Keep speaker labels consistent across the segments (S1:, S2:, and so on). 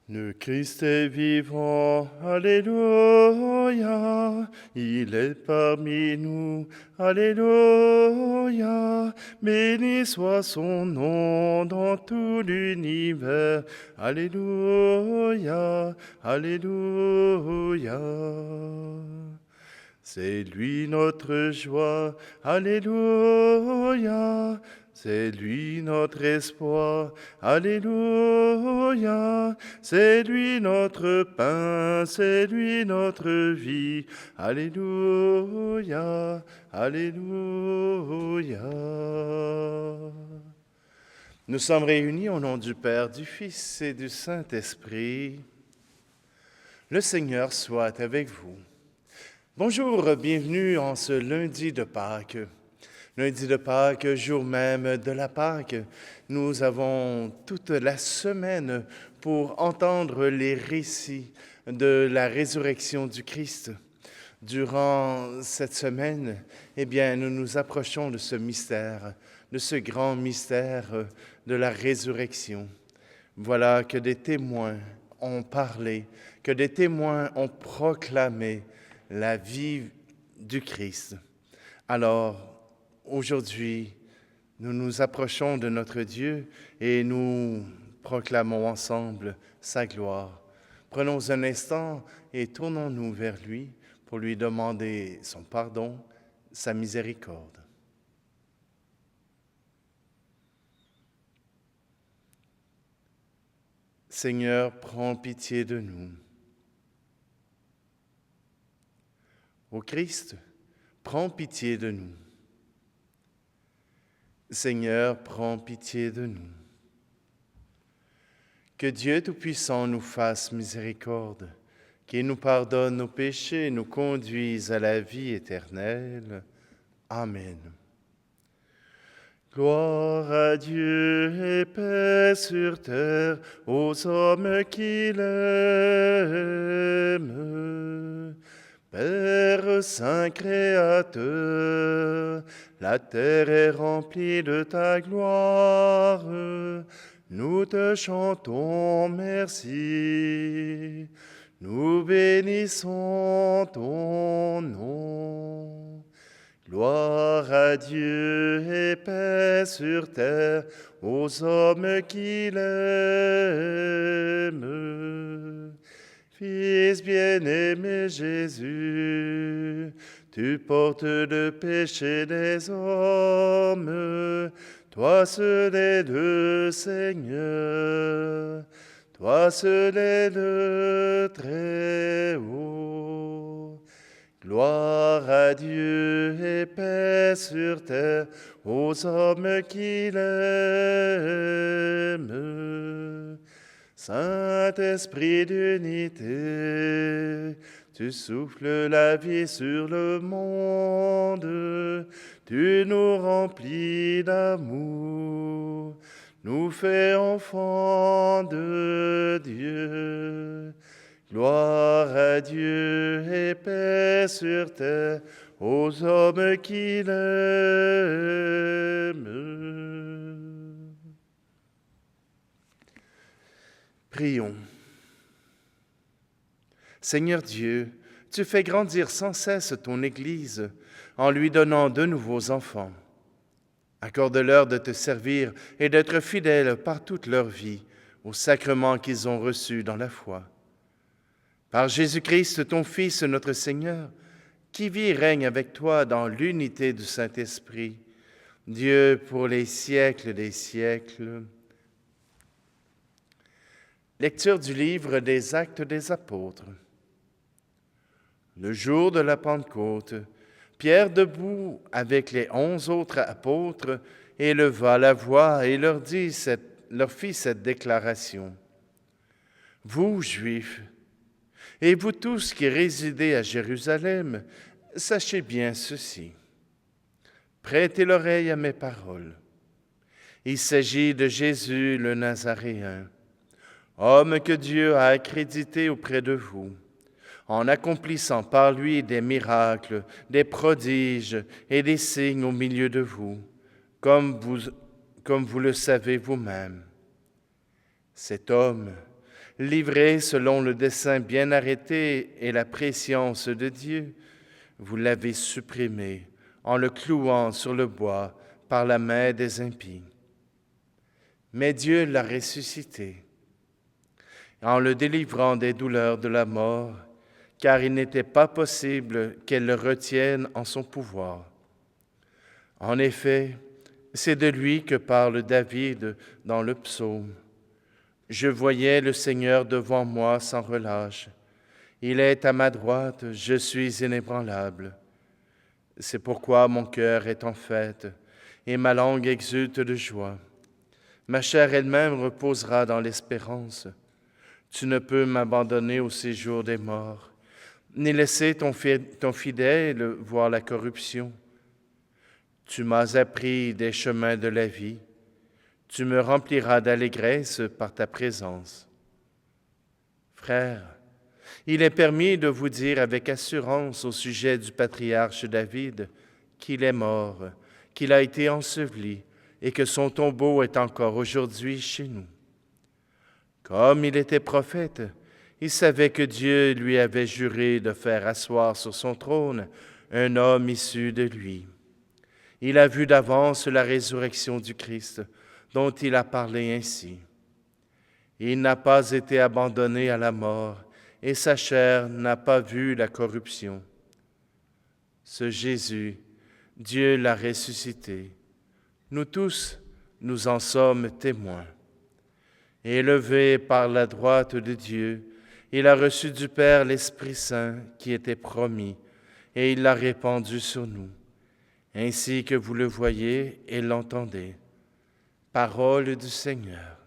S1: Le Christ est vivant, Alléluia, il est parmi nous, Alléluia, béni soit son nom dans tout l'univers, Alléluia, Alléluia. C'est lui notre joie, Alléluia. C'est lui notre espoir, Alléluia. C'est lui notre pain, c'est lui notre vie, Alléluia, Alléluia. Nous sommes réunis au nom du Père, du Fils et du Saint-Esprit. Le Seigneur soit avec vous. Bonjour, bienvenue en ce lundi de Pâques. Lundi de Pâques, jour même de la Pâque, nous avons toute la semaine pour entendre les récits de la résurrection du Christ. Durant cette semaine, nous nous approchons de ce mystère, de ce grand mystère de la résurrection. Voilà que des témoins ont parlé, que des témoins ont proclamé la vie du Christ. Alors, aujourd'hui, nous nous approchons de notre Dieu et nous proclamons ensemble sa gloire. Prenons un instant et tournons-nous vers lui pour lui demander son pardon, sa miséricorde. Seigneur, prends pitié de nous. Ô Christ, prends pitié de nous. Seigneur, prends pitié de nous. Que Dieu Tout-Puissant nous fasse miséricorde, qu'il nous pardonne nos péchés et nous conduise à la vie éternelle. Amen. Gloire à Dieu et paix sur terre aux hommes qu'il aime. Père Saint Créateur, la terre est remplie de ta gloire. Nous te chantons merci. Nous bénissons ton nom. Gloire à Dieu et paix sur terre aux hommes qu'il aime. Fils bien-aimé Jésus, tu portes le péché des hommes, toi seul est le Seigneur, toi seul est le Très-Haut. Gloire à Dieu et paix sur terre aux hommes qu'il aime. Saint-Esprit d'unité, tu souffles la vie sur le monde, tu nous remplis d'amour, nous fais enfants de Dieu. Gloire à Dieu et paix sur terre aux hommes qu'il aime. Prions. Seigneur Dieu, tu fais grandir sans cesse ton Église en lui donnant de nouveaux enfants. Accorde-leur de te servir et d'être fidèles par toute leur vie aux sacrements qu'ils ont reçus dans la foi. Par Jésus-Christ, ton Fils, notre Seigneur, qui vit et règne avec toi dans l'unité du Saint-Esprit, Dieu pour les siècles des siècles. Lecture du livre des Actes des Apôtres. Le jour de la Pentecôte, Pierre, debout avec les 11 autres apôtres, éleva la voix et leur fit cette déclaration. Vous, Juifs, et vous tous qui résidez à Jérusalem, sachez bien ceci. Prêtez l'oreille à mes paroles. Il s'agit de Jésus le Nazaréen, homme que Dieu a accrédité auprès de vous, en accomplissant par lui des miracles, des prodiges et des signes au milieu de vous, comme vous le savez vous-même. Cet homme livré selon le dessein bien arrêté et la prescience de Dieu, vous l'avez supprimé en le clouant sur le bois par la main des impies. Mais Dieu l'a ressuscité en le délivrant des douleurs de la mort, car il n'était pas possible qu'elle le retienne en son pouvoir. En effet, c'est de lui que parle David dans le psaume. « Je voyais le Seigneur devant moi sans relâche. Il est à ma droite, je suis inébranlable. C'est pourquoi mon cœur est en fête et ma langue exulte de joie. Ma chair elle-même reposera dans l'espérance. Tu ne peux m'abandonner au séjour des morts, ni laisser ton fidèle voir la corruption. Tu m'as appris des chemins de la vie. Tu me rempliras d'allégresse par ta présence. Frères, il est permis de vous dire avec assurance au sujet du patriarche David qu'il est mort, qu'il a été enseveli et que son tombeau est encore aujourd'hui chez nous. Comme il était prophète, il savait que Dieu lui avait juré de faire asseoir sur son trône un homme issu de lui. Il a vu d'avance la résurrection du Christ, dont il a parlé ainsi. Il n'a pas été abandonné à la mort, et sa chair n'a pas vu la corruption. Ce Jésus, Dieu l'a ressuscité. Nous tous, nous en sommes témoins. Élevé par la droite de Dieu, il a reçu du Père l'Esprit Saint qui était promis, et il l'a répandu sur nous, ainsi que vous le voyez et l'entendez. Parole du Seigneur.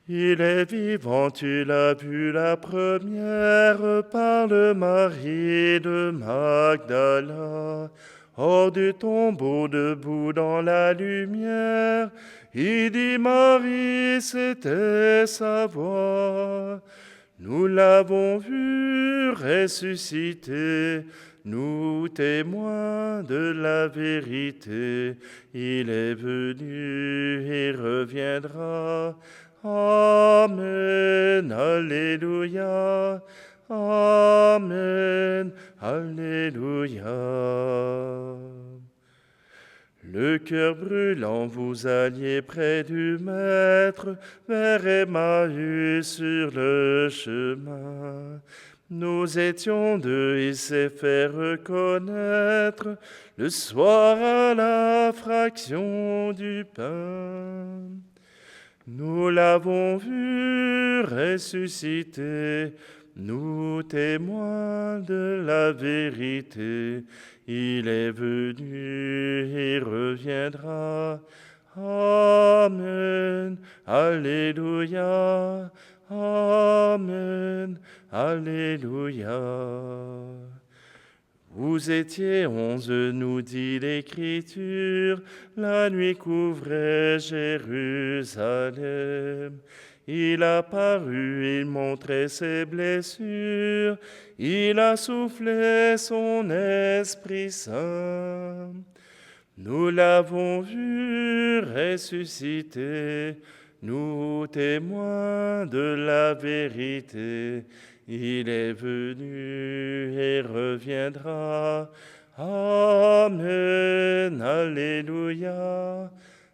S1: Il est vivant, tu l'as vu la première, parle Marie de Magdala. Hors du tombeau, debout dans la lumière, il dit Marie, c'était sa voix. Nous l'avons vu ressusciter, nous témoins de la vérité. Il est venu et reviendra. Amen, Alléluia, Amen, Alléluia. Le cœur brûlant, vous alliez près du Maître, vers Emmaüs sur le chemin. Nous étions deux, il s'est fait reconnaître, le soir à la fraction du pain. Nous l'avons vu ressusciter, nous témoins de la vérité. Il est venu et reviendra. Amen, Alléluia, Amen, Alléluia. Vous étiez 11, nous dit l'Écriture, la nuit couvrait Jérusalem. Il a paru, il montrait ses blessures, il a soufflé son Esprit Saint. Nous l'avons vu ressusciter, nous témoins de la vérité. Il est venu et reviendra. Amen, Alléluia.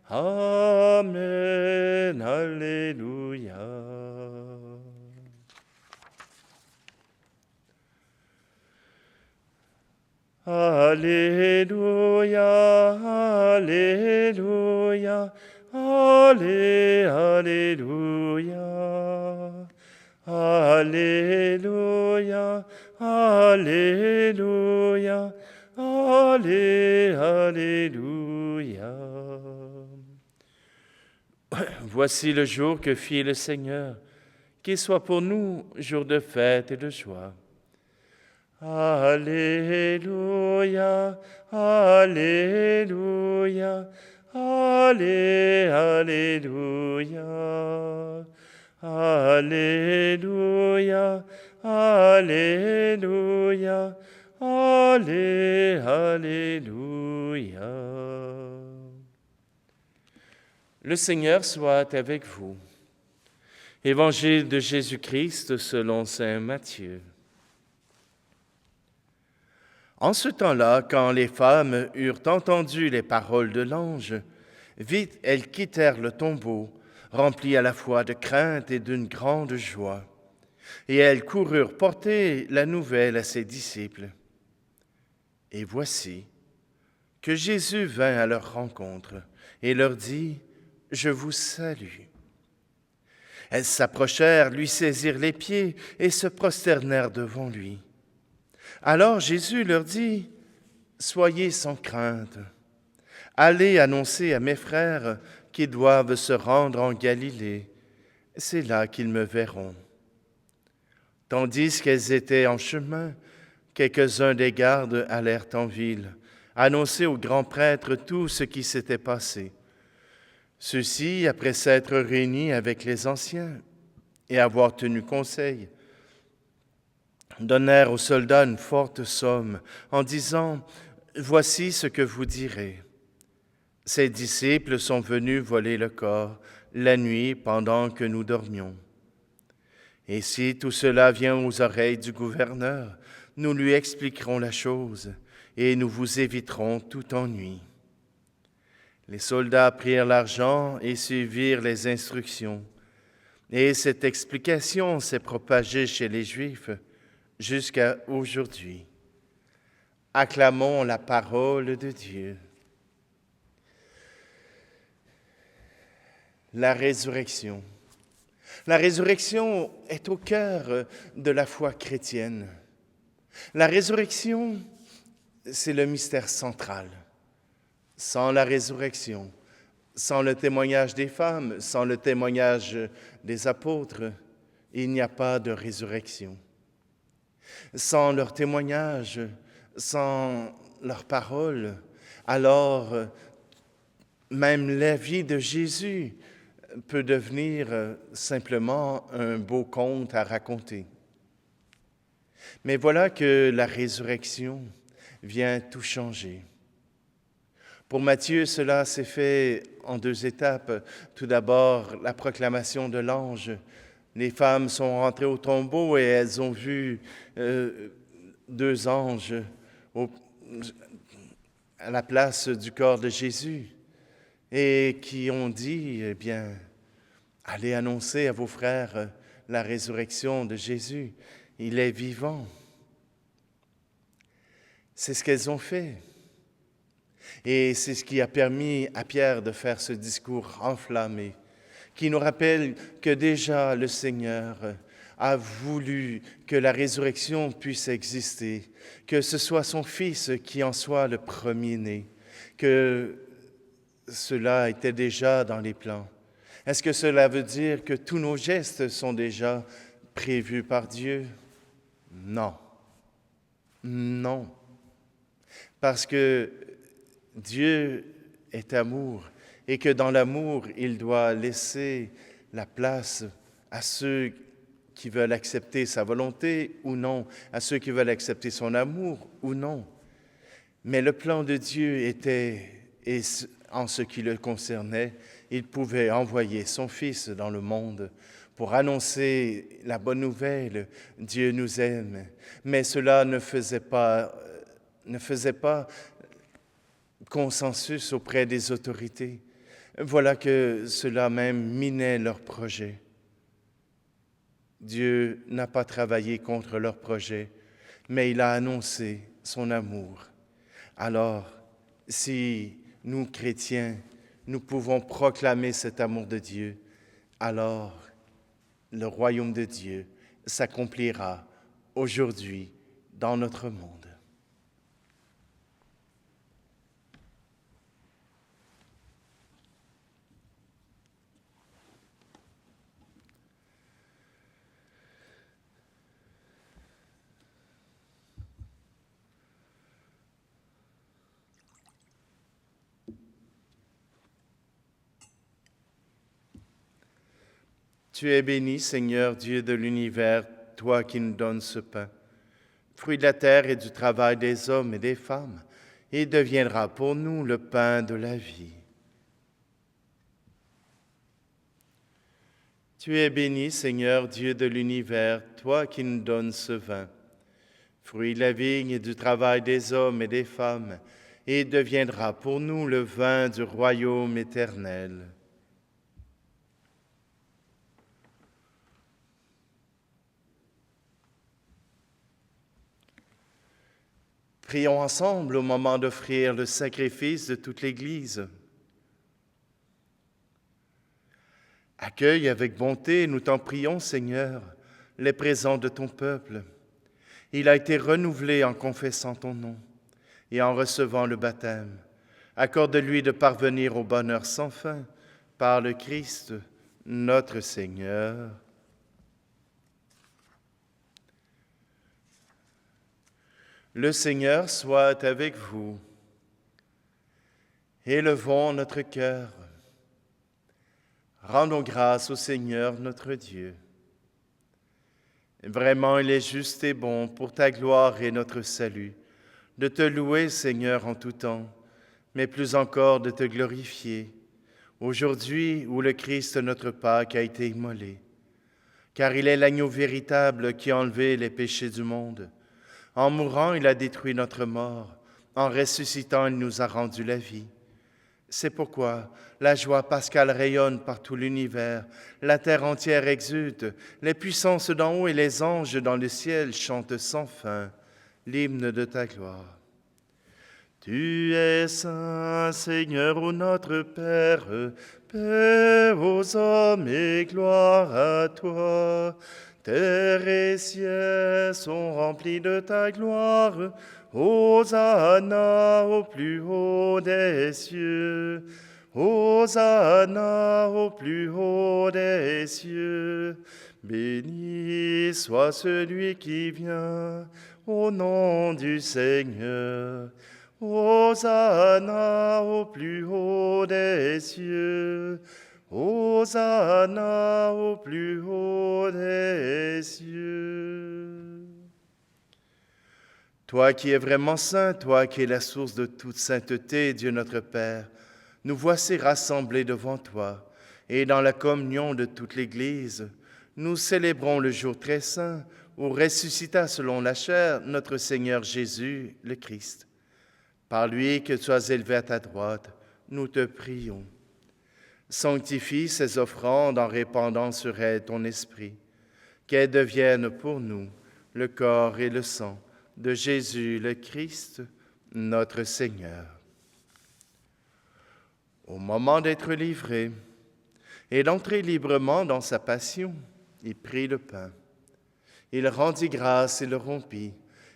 S1: Amen, Alléluia. Alléluia, Alléluia, Alléluia. Alléluia, Alléluia, Alléluia. Voici le jour que fit le Seigneur, qu'il soit pour nous jour de fête et de joie. Alléluia, Alléluia, Alléluia. Alléluia, Alléluia, Alléluia. Le Seigneur soit avec vous. Évangile de Jésus-Christ selon saint Matthieu. En ce temps-là, quand les femmes eurent entendu les paroles de l'ange, vite elles quittèrent le tombeau, remplies à la fois de crainte et d'une grande joie. Et elles coururent porter la nouvelle à ses disciples. Et voici que Jésus vint à leur rencontre et leur dit: « Je vous salue. » Elles s'approchèrent, lui saisirent les pieds et se prosternèrent devant lui. Alors Jésus leur dit: « Soyez sans crainte. Allez annoncer à mes frères qu'ils doivent se rendre en Galilée. C'est là qu'ils me verront. » Tandis qu'elles étaient en chemin, quelques-uns des gardes allèrent en ville, annoncer au grand prêtre tout ce qui s'était passé. Ceux-ci, après s'être réunis avec les anciens et avoir tenu conseil, donnèrent aux soldats une forte somme en disant: « Voici ce que vous direz. Ces disciples sont venus voler le corps la nuit pendant que nous dormions. Et si tout cela vient aux oreilles du gouverneur, nous lui expliquerons la chose et nous vous éviterons tout ennui. » Les soldats prirent l'argent et suivirent les instructions. Et cette explication s'est propagée chez les Juifs jusqu'à aujourd'hui. Acclamons la parole de Dieu. La résurrection. La résurrection est au cœur de la foi chrétienne. La résurrection, c'est le mystère central. Sans la résurrection, sans le témoignage des femmes, sans le témoignage des apôtres, il n'y a pas de résurrection. Sans leur témoignage, sans leurs paroles, alors même la vie de Jésus peut devenir simplement un beau conte à raconter. Mais voilà que la résurrection vient tout changer. Pour Matthieu, cela s'est fait en 2 étapes. Tout d'abord, la proclamation de l'ange. Les femmes sont rentrées au tombeau et elles ont vu 2 anges à la place du corps de Jésus et qui ont dit, eh bien, allez annoncer à vos frères la résurrection de Jésus. Il est vivant. C'est ce qu'elles ont fait. Et c'est ce qui a permis à Pierre de faire ce discours enflammé, qui nous rappelle que déjà le Seigneur a voulu que la résurrection puisse exister, que ce soit son Fils qui en soit le premier-né, que cela était déjà dans les plans. Est-ce que cela veut dire que tous nos gestes sont déjà prévus par Dieu? Non. Non. Parce que Dieu est amour et que dans l'amour, il doit laisser la place à ceux qui veulent accepter sa volonté ou non, à ceux qui veulent accepter son amour ou non. Mais le plan de Dieu était, et en ce qui le concernait, il pouvait envoyer son Fils dans le monde pour annoncer la bonne nouvelle, Dieu nous aime. Mais cela ne faisait pas consensus auprès des autorités. Voilà que cela même minait leur projet. Dieu n'a pas travaillé contre leur projet, mais il a annoncé son amour. Alors, si nous, chrétiens, nous pouvons proclamer cet amour de Dieu, alors le royaume de Dieu s'accomplira aujourd'hui dans notre monde. Tu es béni, Seigneur, Dieu de l'univers, toi qui nous donnes ce pain, fruit de la terre et du travail des hommes et des femmes, et deviendra pour nous le pain de la vie. Tu es béni, Seigneur, Dieu de l'univers, toi qui nous donnes ce vin, fruit de la vigne et du travail des hommes et des femmes, et deviendra pour nous le vin du royaume éternel. Prions ensemble au moment d'offrir le sacrifice de toute l'Église. Accueille avec bonté, nous t'en prions, Seigneur, les présents de ton peuple. Il a été renouvelé en confessant ton nom et en recevant le baptême. Accorde-lui de parvenir au bonheur sans fin par le Christ, notre Seigneur. Le Seigneur soit avec vous. Élevons notre cœur. Rendons grâce au Seigneur notre Dieu. Vraiment, il est juste et bon pour ta gloire et notre salut, de te louer, Seigneur, en tout temps, mais plus encore de te glorifier, aujourd'hui où le Christ, notre Pâque, a été immolé, car il est l'agneau véritable qui a enlevé les péchés du monde. En mourant, il a détruit notre mort, en ressuscitant, il nous a rendu la vie. C'est pourquoi la joie pascale rayonne par tout l'univers, la terre entière exulte, les puissances d'en haut et les anges dans le ciel chantent sans fin l'hymne de ta gloire. Tu es saint, Seigneur, ô notre Père, paix aux hommes et gloire à toi. Terre et ciel sont remplis de ta gloire. Hosanna au plus haut des cieux. Hosanna au plus haut des cieux. Béni soit celui qui vient au nom du Seigneur. Hosanna au plus haut des cieux. Hosanna au plus haut des cieux. Toi qui es vraiment saint, toi qui es la source de toute sainteté, Dieu notre Père, nous voici rassemblés devant toi, et dans la communion de toute l'Église, nous célébrons le jour très saint où ressuscita selon la chair notre Seigneur Jésus, le Christ. Par lui que tu as élevé à ta droite, nous te prions. Sanctifie ces offrandes en répandant sur elles ton esprit, qu'elles deviennent pour nous le corps et le sang de Jésus le Christ, notre Seigneur. Au moment d'être livré et d'entrer librement dans sa passion, il prit le pain. Il rendit grâce et le rompit,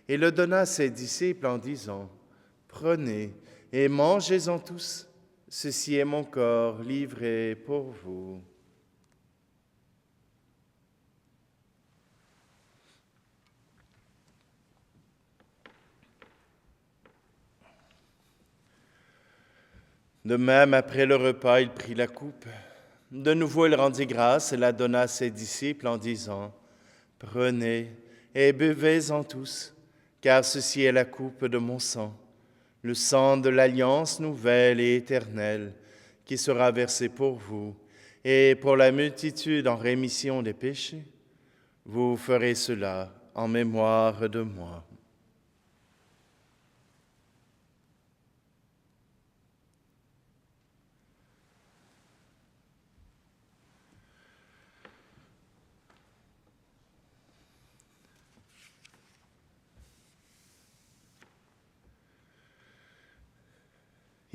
S1: et le donna à ses disciples en disant, « Prenez et mangez-en tous, ceci est mon corps livré pour vous. » De même, après le repas, il prit la coupe. De nouveau, il rendit grâce et la donna à ses disciples en disant, « Prenez et buvez-en tous, car ceci est la coupe de mon sang, le sang de l'alliance nouvelle et éternelle, qui sera versé pour vous et pour la multitude en rémission des péchés. Vous ferez cela en mémoire de moi. »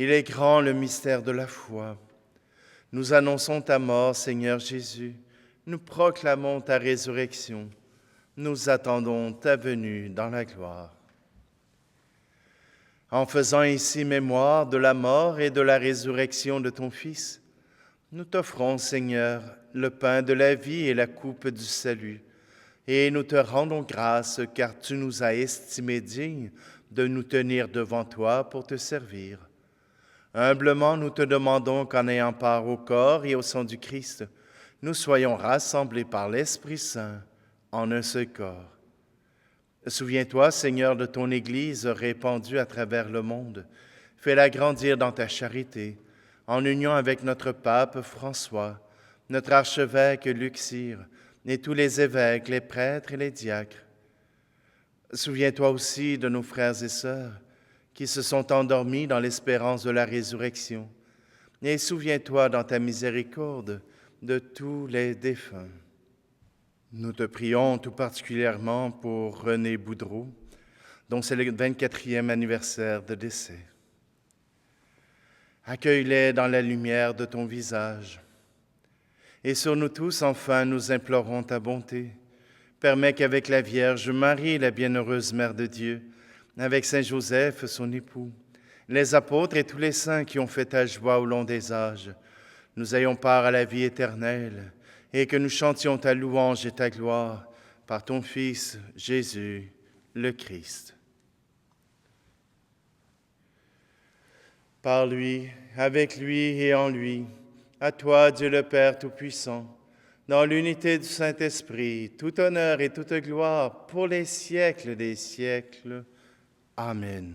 S1: Il est grand le mystère de la foi. Nous annonçons ta mort, Seigneur Jésus. Nous proclamons ta résurrection. Nous attendons ta venue dans la gloire. En faisant ici mémoire de la mort et de la résurrection de ton Fils, nous t'offrons, Seigneur, le pain de la vie et la coupe du salut, et nous te rendons grâce car tu nous as estimés dignes de nous tenir devant toi pour te servir. Humblement, nous te demandons qu'en ayant part au corps et au sang du Christ, nous soyons rassemblés par l'Esprit Saint en un seul corps. Souviens-toi, Seigneur, de ton Église répandue à travers le monde. Fais-la grandir dans ta charité, en union avec notre pape François, notre archevêque Luc Cyr, et tous les évêques, les prêtres et les diacres. Souviens-toi aussi de nos frères et sœurs qui se sont endormis dans l'espérance de la résurrection, et souviens-toi dans ta miséricorde de tous les défunts. Nous te prions tout particulièrement pour René Boudreau, dont c'est le 24e anniversaire de décès. Accueille-les dans la lumière de ton visage. Et sur nous tous, enfin, nous implorons ta bonté. Permets qu'avec la Vierge Marie, la bienheureuse Mère de Dieu, avec Saint Joseph, son époux, les apôtres et tous les saints qui ont fait ta joie au long des âges, nous ayons part à la vie éternelle et que nous chantions ta louange et ta gloire par ton Fils, Jésus, le Christ. Par lui, avec lui et en lui, à toi, Dieu le Père Tout-Puissant, dans l'unité du Saint-Esprit, tout honneur et toute gloire pour les siècles des siècles. Amen.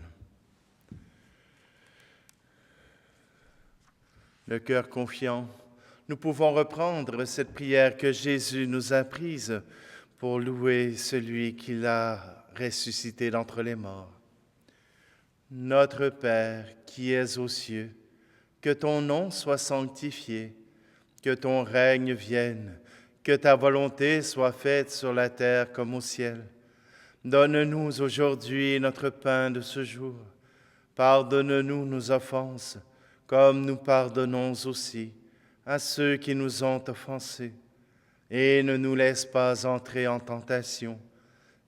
S1: Le cœur confiant, nous pouvons reprendre cette prière que Jésus nous a prise pour louer celui qui l'a ressuscité d'entre les morts. Notre Père qui es aux cieux, que ton nom soit sanctifié, que ton règne vienne, que ta volonté soit faite sur la terre comme au ciel. Donne-nous aujourd'hui notre pain de ce jour. Pardonne-nous nos offenses, comme nous pardonnons aussi à ceux qui nous ont offensés. Et ne nous laisse pas entrer en tentation,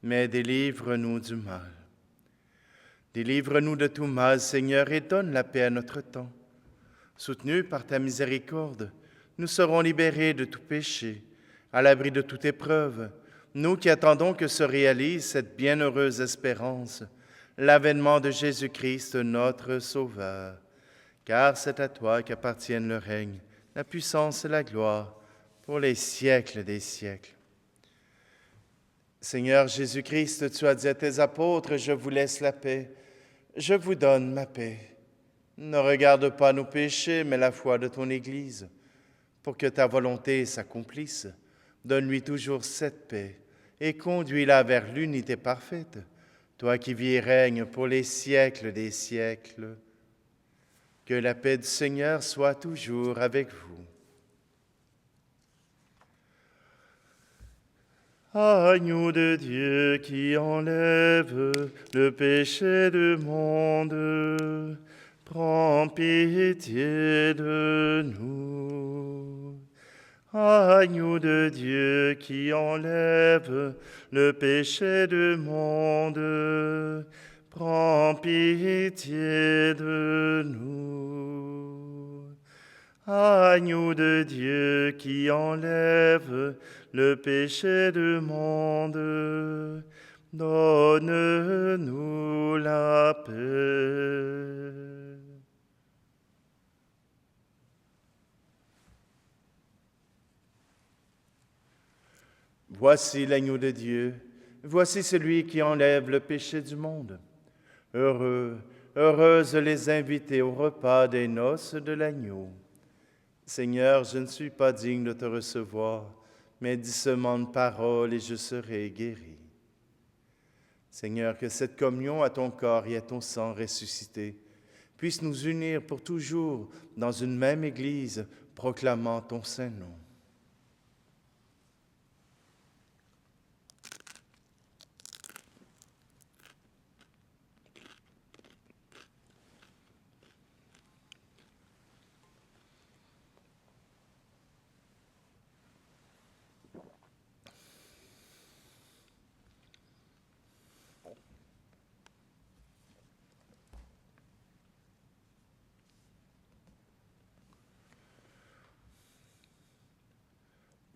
S1: mais délivre-nous du mal. Délivre-nous de tout mal, Seigneur, et donne la paix à notre temps. Soutenus par ta miséricorde, nous serons libérés de tout péché, à l'abri de toute épreuve, nous qui attendons que se réalise cette bienheureuse espérance, l'avènement de Jésus-Christ, notre Sauveur. Car c'est à toi qu'appartiennent le règne, la puissance et la gloire, pour les siècles des siècles. Seigneur Jésus-Christ, tu as dit à tes apôtres, « Je vous laisse la paix, je vous donne ma paix. » Ne regarde pas nos péchés, mais la foi de ton Église. Pour que ta volonté s'accomplisse, donne-lui toujours cette paix et conduis-la vers l'unité parfaite, toi qui vis et règnes pour les siècles des siècles. Que la paix du Seigneur soit toujours avec vous. Agneau de Dieu qui enlève le péché du monde, prends pitié de nous. Agneau de Dieu qui enlève le péché du monde, prends pitié de nous. Agneau de Dieu qui enlève le péché du monde, donne-nous la paix. Voici l'agneau de Dieu, voici celui qui enlève le péché du monde. Heureux, heureuses les invités au repas des noces de l'agneau. Seigneur, je ne suis pas digne de te recevoir, mais dis seulement une parole et je serai guéri. Seigneur, que cette communion à ton corps et à ton sang ressuscité puisse nous unir pour toujours dans une même Église, proclamant ton saint nom.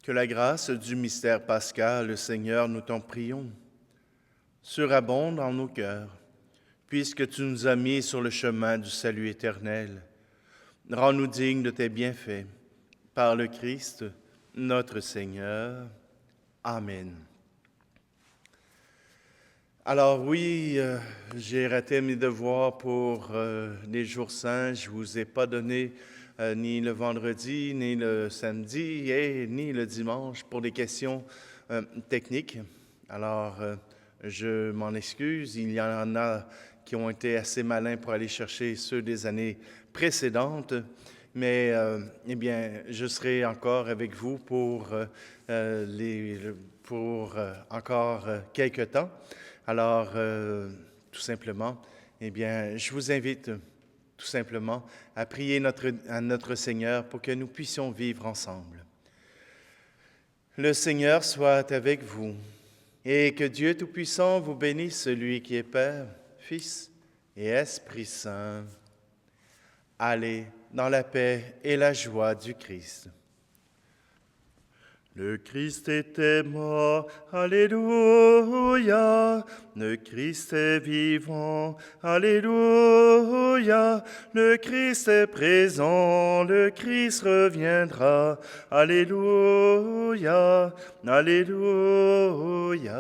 S1: Que la grâce du mystère pascal, Seigneur, nous t'en prions, surabonde en nos cœurs, puisque tu nous as mis sur le chemin du salut éternel. Rends-nous dignes de tes bienfaits, par le Christ, notre Seigneur. Amen. Alors oui, j'ai raté mes devoirs pour les jours saints. Je ne vous ai pas donné ni le vendredi, ni le samedi et ni le dimanche pour des questions techniques. Alors, je m'en excuse. Il y en a qui ont été assez malins pour aller chercher ceux des années précédentes. Mais, eh bien, je serai encore avec vous pour encore quelques temps. Alors, tout simplement, eh bien, je vous invite tout simplement à prier à notre Seigneur pour que nous puissions vivre ensemble. Le Seigneur soit avec vous et que Dieu Tout-Puissant vous bénisse, celui qui est Père, Fils et Esprit Saint. Allez dans la paix et la joie du Christ. Le Christ était mort, alléluia. Le Christ est vivant, alléluia. Le Christ est présent, le Christ reviendra, alléluia, alléluia.